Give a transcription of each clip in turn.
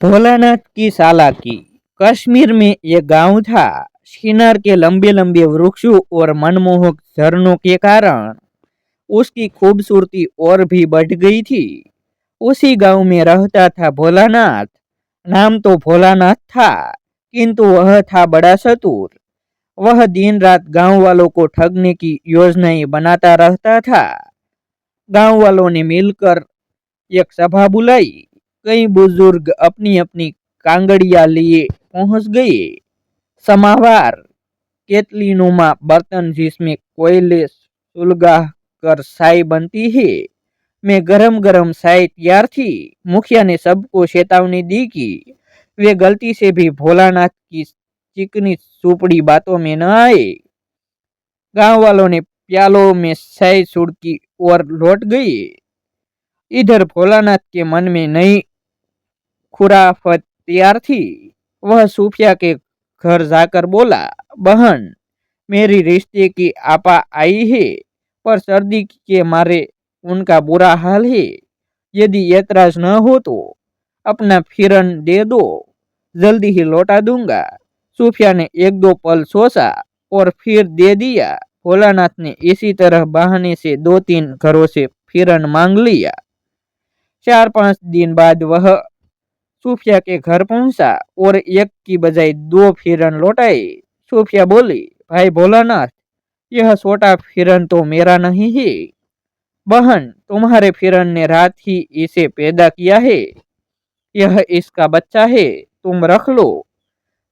भोलानाथ की चालाकी। कश्मीर में एक गांव था। शिनार के लंबे लंबे वृक्षों और मनमोहक झरनों के कारण उसकी खूबसूरती और भी बढ़ गई थी। उसी गांव में रहता था भोलानाथ। नाम तो भोलानाथ था, किंतु वह था बड़ा चतुर। वह दिन रात गांव वालों को ठगने की योजनाएं बनाता रहता था। गांव वालों ने मिलकर एक सभा बुलाई। कई बुजुर्ग अपनी अपनी कांगड़िया लिए पहुंच गए। समावार केतलीनुमा बर्तन जिसमें कोयले सुलगा कर चाय बनती है, में गरम गरम चाय तैयार थी। मुखिया ने सबको चेतावनी दी कि वे गलती से भी भोलानाथ की चिकनी सुपड़ी बातों में न आए। गांव वालों ने प्यालों में चाय सुड़की और लौट गए। इधर भोलानाथ के मन में नई खुराफत तैयार थी। वह सूफिया के घर जाकर बोला, बहन, मेरी रिश्ते की आपा आई है, पर सर्दी के मारे उनका बुरा हाल है। यदि ऐतराज न हो तो अपना फिरन दे दो, जल्दी ही लौटा दूंगा। सूफिया ने एक दो पल सोचा और फिर दे दिया। भोलानाथ ने इसी तरह बहाने से 2-3 घरों से फिरन मांग लिया। 4-5 दिन बाद वह सूफिया के घर पहुंचा और एक की बजाय 2 फिरन लौटाए। सूफिया बोली, भाई भोलानाथ, यह छोटा फिरन तो मेरा नहीं है। बहन, तुम्हारे फिरन ने रात ही इसे पैदा किया है। यह इसका बच्चा है, तुम रख लो।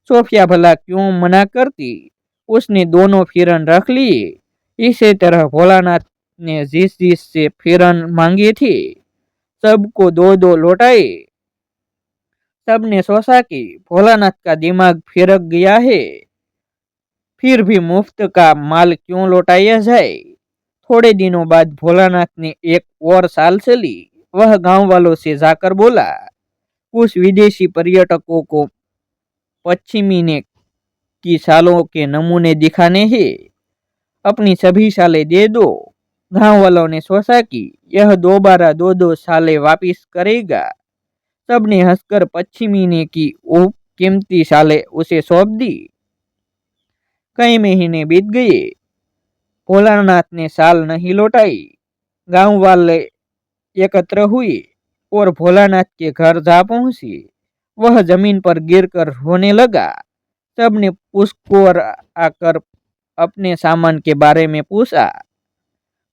सूफिया भला क्यों मना करती, उसने दोनों फिरन रख लिए। इसी तरह भोलानाथ ने जिस जिस से फिरन मांगे थे, सबको 2-2 लौटाए। सबने सोचा कि भोलानाथ का दिमाग फिरक गया है, फिर भी मुफ्त का माल क्यों लौटाया जाए। थोड़े दिनों बाद भोलानाथ ने एक और चाल चली। वह गांव वालों से जाकर बोला, कुछ विदेशी पर्यटकों को पश्चिमी ने की सालों के नमूने दिखाने हैं, अपनी सभी सालें दे दो। गांव वालों ने सोचा कि यह दोबारा 2-2 सालें वापिस करेगा। सबने हंसकर पश्चिमी ने की वो कीमती सालें उसे सौंप दी। कई महीने बीत गए, भोलानाथ ने साल नहीं लौटाई। गांव वाले एकत्र हुए और भोलानाथ के घर जा पहुंचे। वह जमीन पर गिरकर रोने लगा। सबने पुष्कोर आकर अपने सामान के बारे में पूछा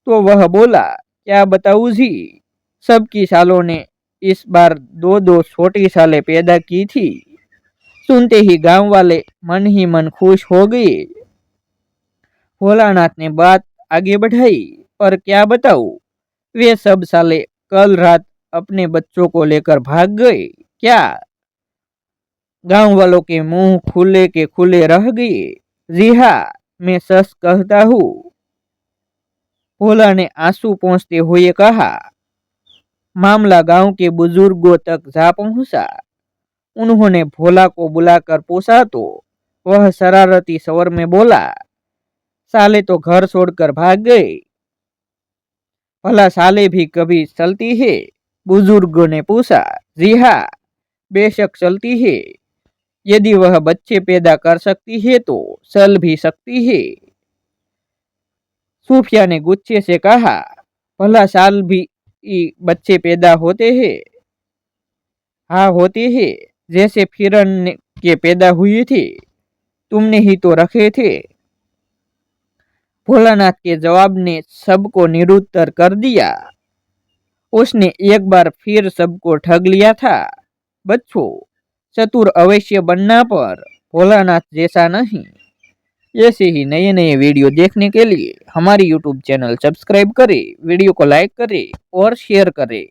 तो वह बोला, क्या बताऊं जी, सबकी सालों ने इस बार 2-2 छोटी सालें पैदा की थी। सुनते ही गांव वाले मन ही मन खुश हो गए। भोलानाथ ने बात आगे बढ़ाई, पर क्या बताऊं, वे सब साले कल रात अपने बच्चों को लेकर भाग गए। क्या? गांव वालों के मुंह खुले के खुले रह गए। जी हाँ, मैं सच कहता हूँ, भोला ने आंसू पोंछते हुए कहा। मामला गांव के बुजुर्गों तक जा पहुंचा। उन्होंने भोला को बुलाकर पूछा तो वह शरारती स्वर में बोला, साले तो घर छोड़कर भाग गए। भला साले भी कभी चलती है? बुजुर्गों ने पूछा। जी हाँ, बेशक चलती है। यदि वह बच्चे पैदा कर सकती है तो चल भी सकती है। सूफिया ने गुस्से से कहा, भला साल भी बच्चे पैदा होते हैं? हाँ होते हैं, जैसे फिरन के पैदा हुए थे, तुमने ही तो रखे थे। भोलानाथ के जवाब ने सबको निरुत्तर कर दिया। उसने एक बार फिर सबको ठग लिया था। बच्चों, चतुर अवश्य बनना, पर भोलानाथ जैसा नहीं। ऐसे ही नए नए वीडियो देखने के लिए हमारी यूट्यूब चैनल सब्सक्राइब करें, वीडियो को लाइक करें और शेयर करें।